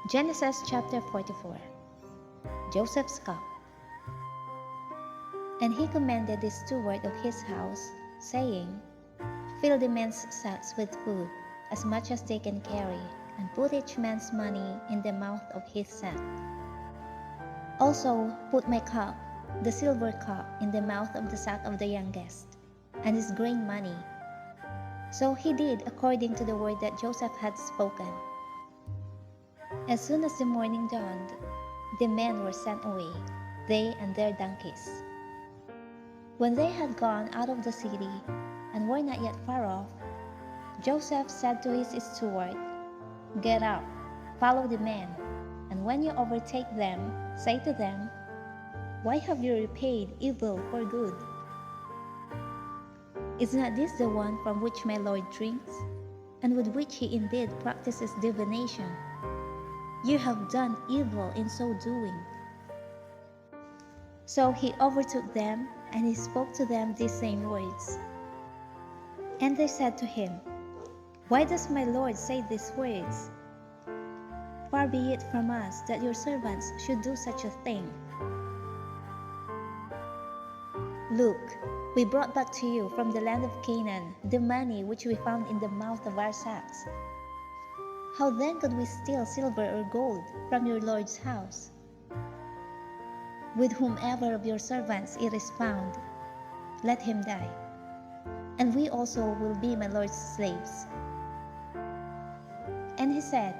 Genesis chapter 44. Joseph's cup. And he commanded the steward of his house, saying, Fill the men's sacks with food, as much as they can carry, and put each man's money in the mouth of his sack. Also put my cup, the silver cup, in the mouth of the sack of the youngest, and his grain money. So he did according to the word that Joseph had spoken. As soon as the morning dawned, the men were sent away, they and their donkeys. When they had gone out of the city and were not yet far off, Joseph said to his steward, Get up, follow the men, and when you overtake them, say to them, Why have you repaid evil for good? Is not this the one from which my Lord drinks, and with which he indeed practices divination? You have done evil in so doing. So he overtook them, and he spoke to them these same words. And they said to him, Why does my Lord say these words? Far be it from us that your servants should do such a thing. Look, we brought back to you from the land of Canaan the money which we found in the mouth of our sacks. How then could we steal silver or gold from your Lord's house? With whomever of your servants it is found, let him die, and we also will be my Lord's slaves. And he said,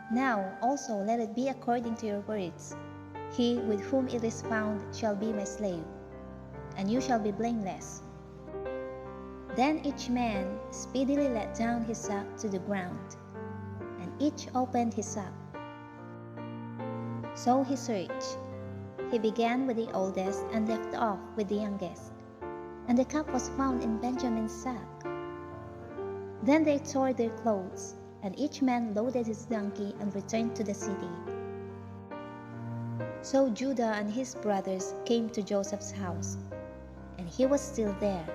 Now also let it be according to your words. He with whom it is found shall be my slave, and you shall be blameless. Then each man speedily let down his sack to the ground, and each opened his sack. So he searched. He began with the oldest and left off with the youngest, and the cup was found in Benjamin's sack. Then they tore their clothes, and each man loaded his donkey and returned to the city. So Judah and his brothers came to Joseph's house, and he was still there,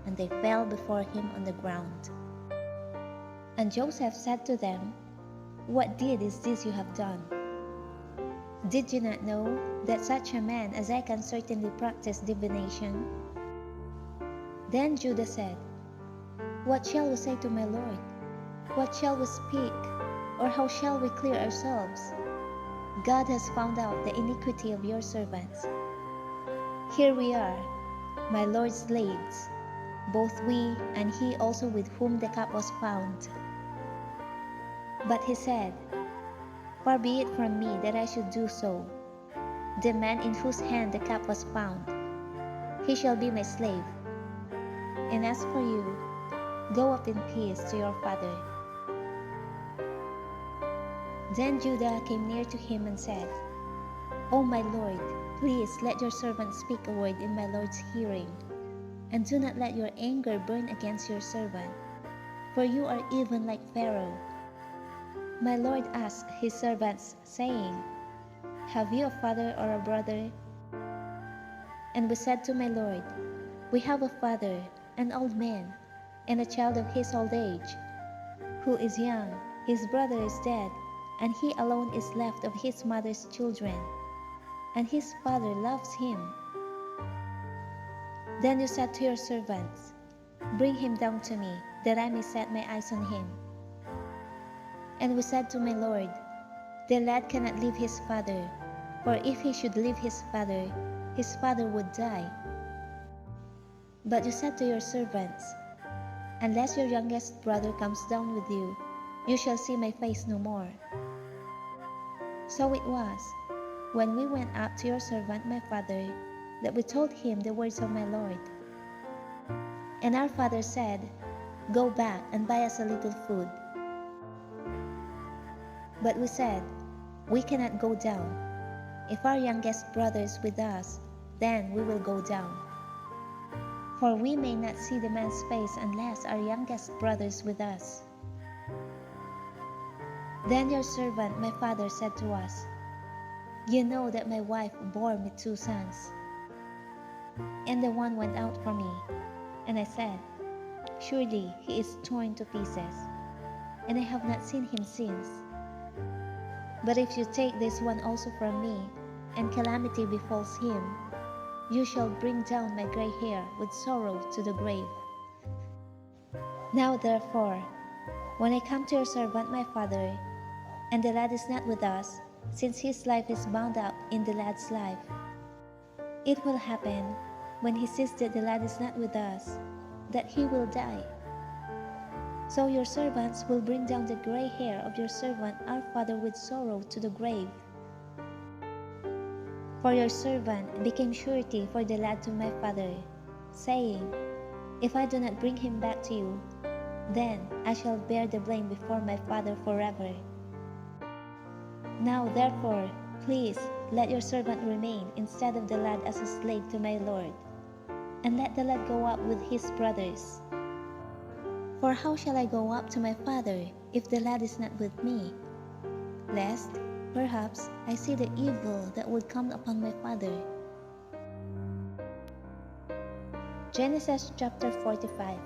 and they fell before him on the ground. And Joseph said to them, What deed is this you have done? Did you not know that such a man as I can certainly practice divination? Then Judah said, What shall we say to my Lord? What shall we speak? Or how shall we clear ourselves? God has found out the iniquity of your servants. Here we are, my Lord's slaves, both we and he also with whom the cup was found. But he said, Far be it from me that I should do so. The man in whose hand the cup was found, he shall be my slave. And as for you, go up in peace to your father. Then Judah came near to him and said, O my Lord, please let your servant speak a word in my Lord's hearing, and do not let your anger burn against your servant, for you are even like Pharaoh. My Lord asked his servants, saying, Have you a father or a brother? And we said to my Lord, We have a father, an old man, and a child of his old age, who is young. His brother is dead, and he alone is left of his mother's children, and his father loves him. Then you said to your servants, Bring him down to me, that I may set my eyes on him. And we said to my Lord, The lad cannot leave his father, for if he should leave his father would die. But you said to your servants, Unless your youngest brother comes down with you, you shall see my face no more. So it was, when we went up to your servant my father, that we told him the words of my Lord. And our father said, Go back and buy us a little food. But we said, We cannot go down. If our youngest brother is with us, then we will go down. For we may not see the man's face unless our youngest brother is with us. Then your servant my father said to us, You know that my wife bore me 2 sons, and the one went out for me. And I said, Surely he is torn to pieces, and I have not seen him since. But if you take this one also from me, and calamity befalls him, you shall bring down my gray hair with sorrow to the grave. Now therefore, when I come to your servant my father, and the lad is not with us, since his life is bound up in the lad's life, it will happen, when he sees that the lad is not with us, that he will die. So your servants will bring down the gray hair of your servant our father with sorrow to the grave. For your servant became surety for the lad to my father, saying, If I do not bring him back to you, then I shall bear the blame before my father forever. Now therefore, please let your servant remain instead of the lad as a slave to my lord, and let the lad go up with his brothers. For how shall I go up to my father if the lad is not with me? Lest, perhaps, I see the evil that would come upon my father. Genesis chapter 45.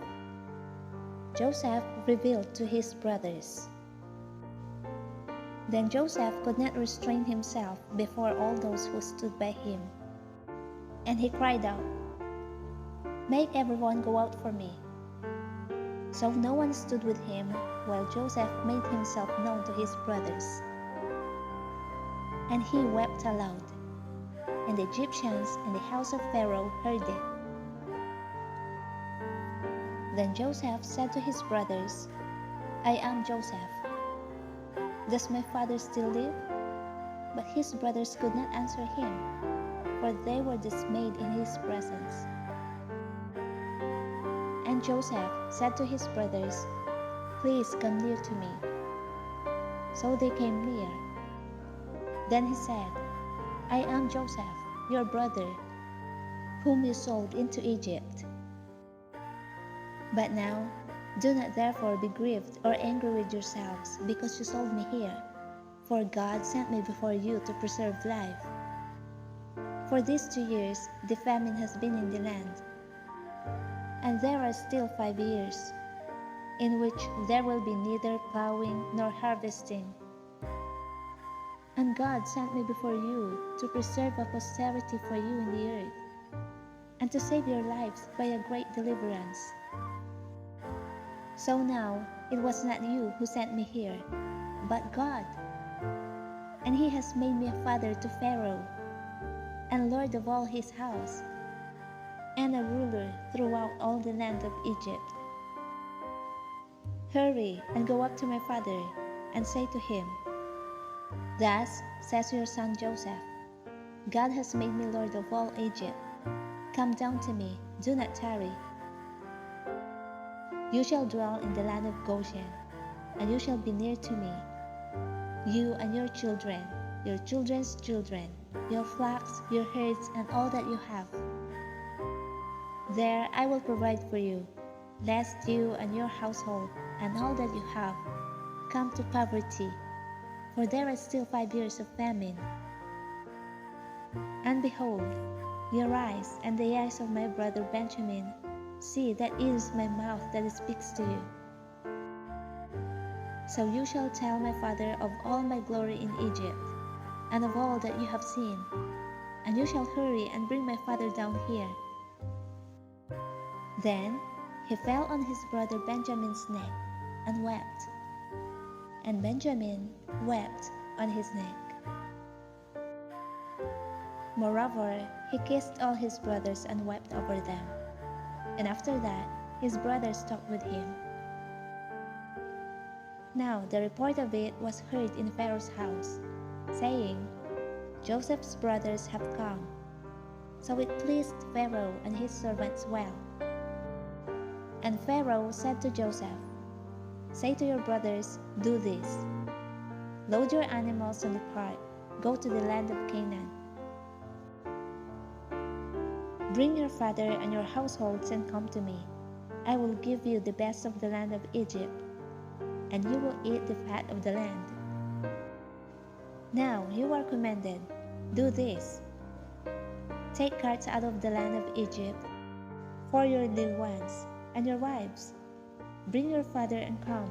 Joseph revealed to his brothers. Then Joseph could not restrain himself before all those who stood by him. And he cried out, Make everyone go out for me. So no one stood with him while Joseph made himself known to his brothers. And he wept aloud, and the Egyptians and the house of Pharaoh heard it. Then Joseph said to his brothers, I am Joseph. Does my father still live? But his brothers could not answer him, for they were dismayed in his presence. And Joseph said to his brothers, Please come near to me. So they came near. Then he said, I am Joseph, your brother, whom you sold into Egypt. But now, do not therefore be grieved or angry with yourselves because you sold me here, for God sent me before you to preserve life. For these 2 years the famine has been in the land, and there are still 5 years, in which there will be neither plowing nor harvesting. And God sent me before you to preserve a posterity for you in the earth, and to save your lives by a great deliverance. So now it was not you who sent me here, but God. And he has made me a father to Pharaoh, and lord of all his house, and a ruler throughout all the land of Egypt. Hurry and go up to my father, and say to him, Thus says your son Joseph, God has made me lord of all Egypt. Come down to me, do not tarry. You shall dwell in the land of Goshen, and you shall be near to me, you and your children, your children's children, your flocks, your herds, and all that you have. There I will provide for you, lest you and your household and all that you have come to poverty, for there are still 5 years of famine. And behold, your eyes and the eyes of my brother Benjamin see that it is my mouth that speaks to you. So you shall tell my father of all my glory in Egypt, and of all that you have seen, and you shall hurry and bring my father down here. Then he fell on his brother Benjamin's neck and wept, and Benjamin wept on his neck. Moreover, he kissed all his brothers and wept over them. And after that, his brothers talked with him. Now the report of it was heard in Pharaoh's house, saying, Joseph's brothers have come. So it pleased Pharaoh and his servants well. And Pharaoh said to Joseph, Say to your brothers, do this. Load your animals on the cart, go to the land of Canaan. Bring your father and your households and come to me. I will give you the best of the land of Egypt, and you will eat the fat of the land. Now you are commanded, do this. Take carts out of the land of Egypt for your little ones and your wives. Bring your father and come.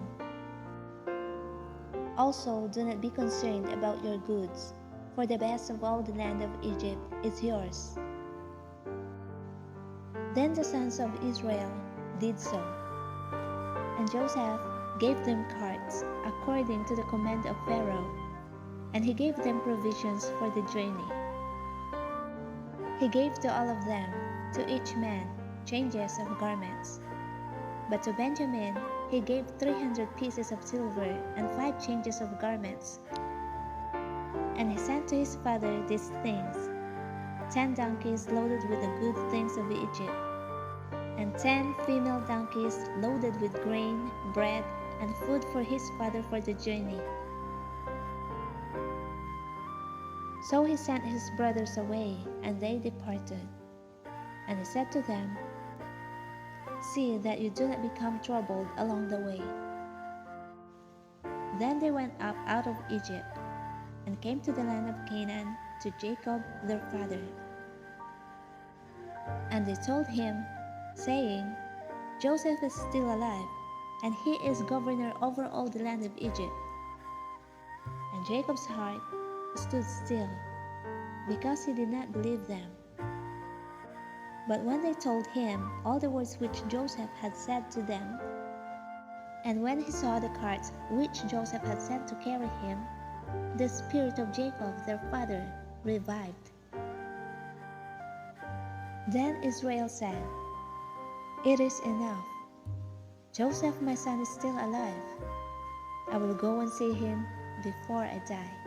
Also, do not be concerned about your goods, for the best of all the land of Egypt is yours." Then the sons of Israel did so, and Joseph gave them carts according to the command of Pharaoh, and he gave them provisions for the journey. He gave to all of them, to each man, changes of garments. But to Benjamin he gave 300 pieces of silver and 5 changes of garments. And he sent to his father these things: 10 donkeys loaded with the good things of Egypt, and 10 female donkeys loaded with grain, bread, and food for his father for the journey. So he sent his brothers away, and they departed. And he said to them, "See that you do not become troubled along the way." Then they went up out of Egypt, and came to the land of Canaan, to Jacob their father. And they told him, saying, "Joseph is still alive, and he is governor over all the land of Egypt." And Jacob's heart stood still, because he did not believe them. But when they told him all the words which Joseph had said to them, and when he saw the carts which Joseph had sent to carry him, the spirit of Jacob their father revived. Then Israel said, "It is enough. Joseph my son is still alive. I will go and see him before I die."